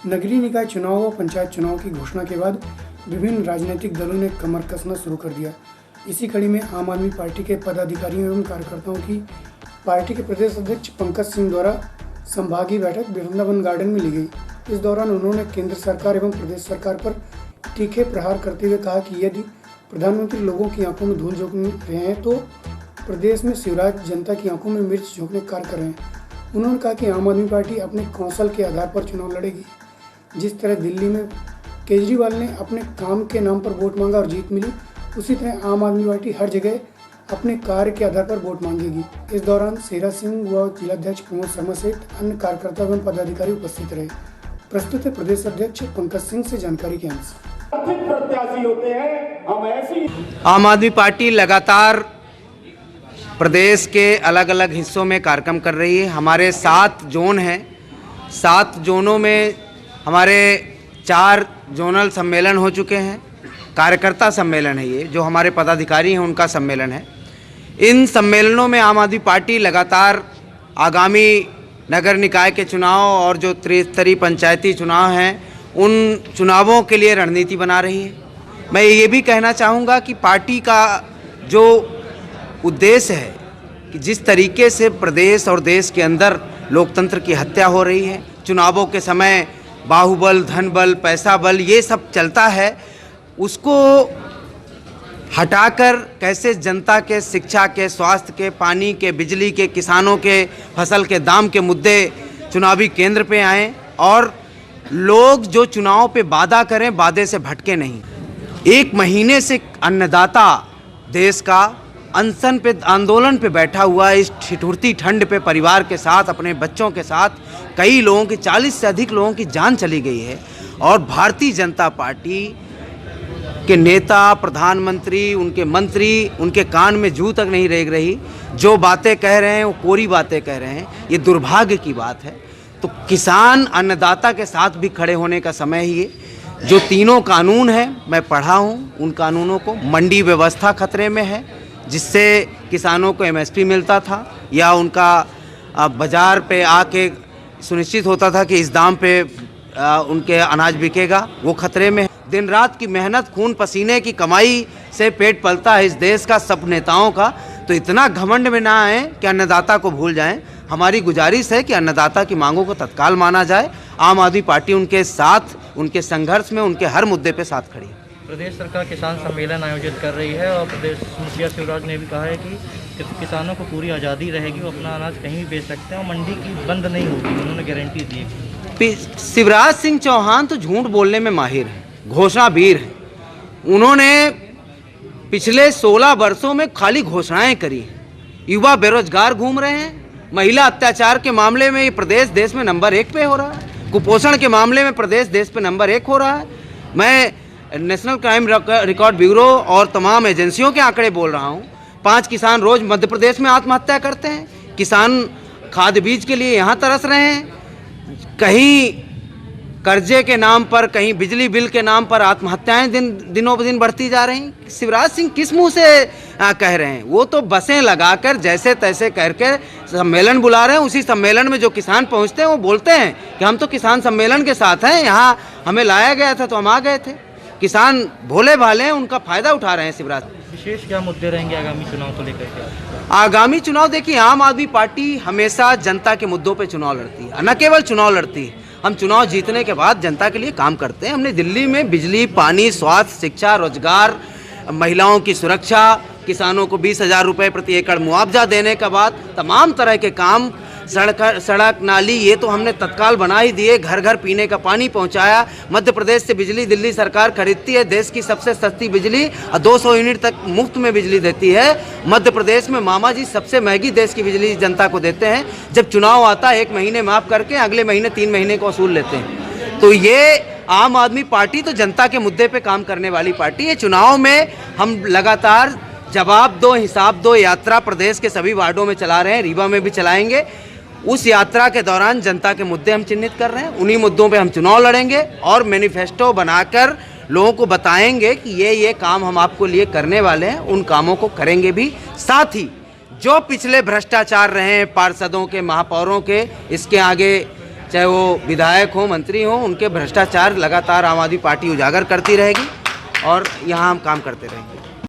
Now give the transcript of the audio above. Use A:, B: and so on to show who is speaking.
A: नगरीय निकाय चुनाव व पंचायत चुनाव की घोषणा के बाद विभिन्न राजनीतिक दलों ने कमर कसना शुरू कर दिया। इसी कड़ी में आम आदमी पार्टी के पदाधिकारियों एवं कार्यकर्ताओं की पार्टी के प्रदेश अध्यक्ष पंकज सिंह द्वारा संभागीय बैठक वृंदावन गार्डन में ली गई। इस दौरान उन्होंने केंद्र सरकार एवं प्रदेश सरकार पर तीखे प्रहार करते हुए कहा कि यदि प्रधानमंत्री लोगों की आंखों में धूल झोंक रहे हैं तो प्रदेश में शिवराज जनता की आंखों में मिर्च झोंकने का कार्य कर रहे हैं। उन्होंने कहा कि आम आदमी पार्टी अपने कौशल के आधार पर चुनाव लड़ेगी। जिस तरह दिल्ली में केजरीवाल ने अपने काम के नाम पर वोट मांगा और जीत मिली, उसी तरह आम आदमी पार्टी हर जगह अपने कार्य के आधार पर वोट मांगेगी। इस दौरान शेरा सिंह व जिलाध्यक्ष प्रमोद शर्मा सहित अन्य कार्यकर्ता एवं पदाधिकारी उपस्थित रहे। प्रस्तुत है प्रदेश अध्यक्ष पंकज सिंह से जानकारी के अंश।
B: प्रत्याशी होते हैं हम ऐसी।
C: आम आदमी पार्टी लगातार प्रदेश के अलग अलग हिस्सों में कार्यक्रम कर रही है। हमारे 7 जोन हैं। 7 जोनों में हमारे 4 जोनल सम्मेलन हो चुके हैं। कार्यकर्ता सम्मेलन है ये, जो हमारे पदाधिकारी हैं उनका सम्मेलन है। इन सम्मेलनों में आम आदमी पार्टी लगातार आगामी नगर निकाय के चुनाव और जो त्रिस्तरीय पंचायती चुनाव हैं उन चुनावों के लिए रणनीति बना रही है। मैं ये भी कहना चाहूँगा कि पार्टी का जो उद्देश्य है कि जिस तरीके से प्रदेश और देश के अंदर लोकतंत्र की हत्या हो रही है, चुनावों के समय बाहुबल, धन बल, पैसा बल ये सब चलता है, उसको हटाकर कैसे जनता के शिक्षा के, स्वास्थ्य के, पानी के, बिजली के, किसानों के, फसल के दाम के मुद्दे चुनावी केंद्र पे आएँ और लोग जो चुनाव पे वादा करें वादे से भटके नहीं। 1 महीने से अन्नदाता देश का अनशन पे, आंदोलन पे बैठा हुआ है। इस ठिठुरती ठंड पे परिवार के साथ, अपने बच्चों के साथ कई लोगों की 40 से अधिक लोगों की जान चली गई है। और भारतीय जनता पार्टी के नेता, प्रधानमंत्री, उनके मंत्री, उनके कान में जू तक नहीं रेंग रही। जो बातें कह रहे हैं वो कोरी बातें कह रहे हैं। ये दुर्भाग्य की बात है। तो किसान, अन्नदाता के साथ भी खड़े होने का समय ही है। जो 3 कानून हैं मैं पढ़ा हूँ, उन कानूनों को मंडी व्यवस्था खतरे में है, जिससे किसानों को MSP मिलता था या उनका बाज़ार पे आके सुनिश्चित होता था कि इस दाम पे उनके अनाज बिकेगा, वो खतरे में है। दिन रात की मेहनत, खून पसीने की कमाई से पेट पलता है इस देश का, सब नेताओं का। तो इतना घमंड में ना आए कि अन्नदाता को भूल जाएं। हमारी गुजारिश है कि अन्नदाता की मांगों को तत्काल माना जाए। आम आदमी पार्टी उनके साथ, उनके संघर्ष में, उनके हर मुद्दे पे साथ खड़ी है।
D: प्रदेश सरकार किसान सम्मेलन आयोजित कर रही है और प्रदेश मुखिया शिवराज ने भी कहा है कि किसानों को पूरी आज़ादी रहेगी, वो अपना अनाज कहीं भी बेच सकते हैं और मंडी की बंद नहीं होगी। उन्होंने गारंटी दी है।
C: शिवराज सिंह चौहान तो झूठ बोलने में माहिर है, घोषणावीर है। उन्होंने पिछले 16 वर्षों में खाली घोषणाएं करी हैं। युवा बेरोजगार घूम रहे हैं। महिला अत्याचार के मामले में ये प्रदेश देश में नंबर 1 पे हो रहा है। कुपोषण के मामले में प्रदेश देश पे नंबर 1 हो रहा है। मैं नेशनल क्राइम रिकॉर्ड ब्यूरो और तमाम एजेंसियों के आंकड़े बोल रहा हूँ। 5 किसान रोज मध्य प्रदेश में आत्महत्या करते हैं। किसान खाद बीज के लिए यहाँ तरस रहे हैं। कहीं कर्जे के नाम पर, कहीं बिजली बिल के नाम पर आत्महत्याएं दिनों ब दिन बढ़ती जा रही। शिवराज सिंह किस मुंह से कह रहे हैं? वो तो बसें लगाकर जैसे तैसे करके सम्मेलन बुला रहे हैं। उसी सम्मेलन में जो किसान पहुंचते हैं वो बोलते हैं कि हम तो किसान सम्मेलन के साथ हैं, यहाँ हमें लाया गया था तो हम आ गए थे। किसान भोले भाले हैं, उनका फायदा उठा रहे हैं शिवराज।
D: विशेष क्या मुद्दे रहेंगे आगामी चुनाव को लेकर के?
C: आगामी चुनाव देखिए, आम आदमी पार्टी हमेशा जनता के मुद्दों पे चुनाव लड़ती है। न केवल चुनाव लड़ती है, हम चुनाव जीतने के बाद जनता के लिए काम करते हैं। हमने दिल्ली में बिजली, पानी, स्वास्थ्य, शिक्षा, रोजगार, महिलाओं की सुरक्षा, किसानों को 20,000 रुपये प्रति एकड़ मुआवजा देने के बाद तमाम तरह के काम, सड़क नाली, ये तो हमने तत्काल बना ही दिए। घर घर पीने का पानी पहुंचाया। मध्य प्रदेश से बिजली दिल्ली सरकार खरीदती है, देश की सबसे सस्ती बिजली और 200 यूनिट तक मुफ्त में बिजली देती है। मध्य प्रदेश में मामा जी सबसे महंगी देश की बिजली जनता को देते हैं। जब चुनाव आता है 1 महीने माफ़ करके अगले महीने 3 महीने को वसूल लेते हैं। तो ये आम आदमी पार्टी तो जनता के मुद्दे पर काम करने वाली पार्टी है। चुनाव में हम लगातार जवाब दो हिसाब दो यात्रा प्रदेश के सभी वार्डों में चला रहे हैं, रीवा में भी चलाएंगे। उस यात्रा के दौरान जनता के मुद्दे हम चिन्हित कर रहे हैं। उन्हीं मुद्दों पे हम चुनाव लड़ेंगे और मैनिफेस्टो बनाकर लोगों को बताएंगे कि ये काम हम आपको लिए करने वाले हैं। उन कामों को करेंगे भी। साथ ही जो पिछले भ्रष्टाचार रहे हैं पार्षदों के, महापौरों के, इसके आगे चाहे वो विधायक हो, मंत्री हो, उनके भ्रष्टाचार लगातार आम आदमी पार्टी उजागर करती रहेगी और यहाँ हम काम करते रहेंगे।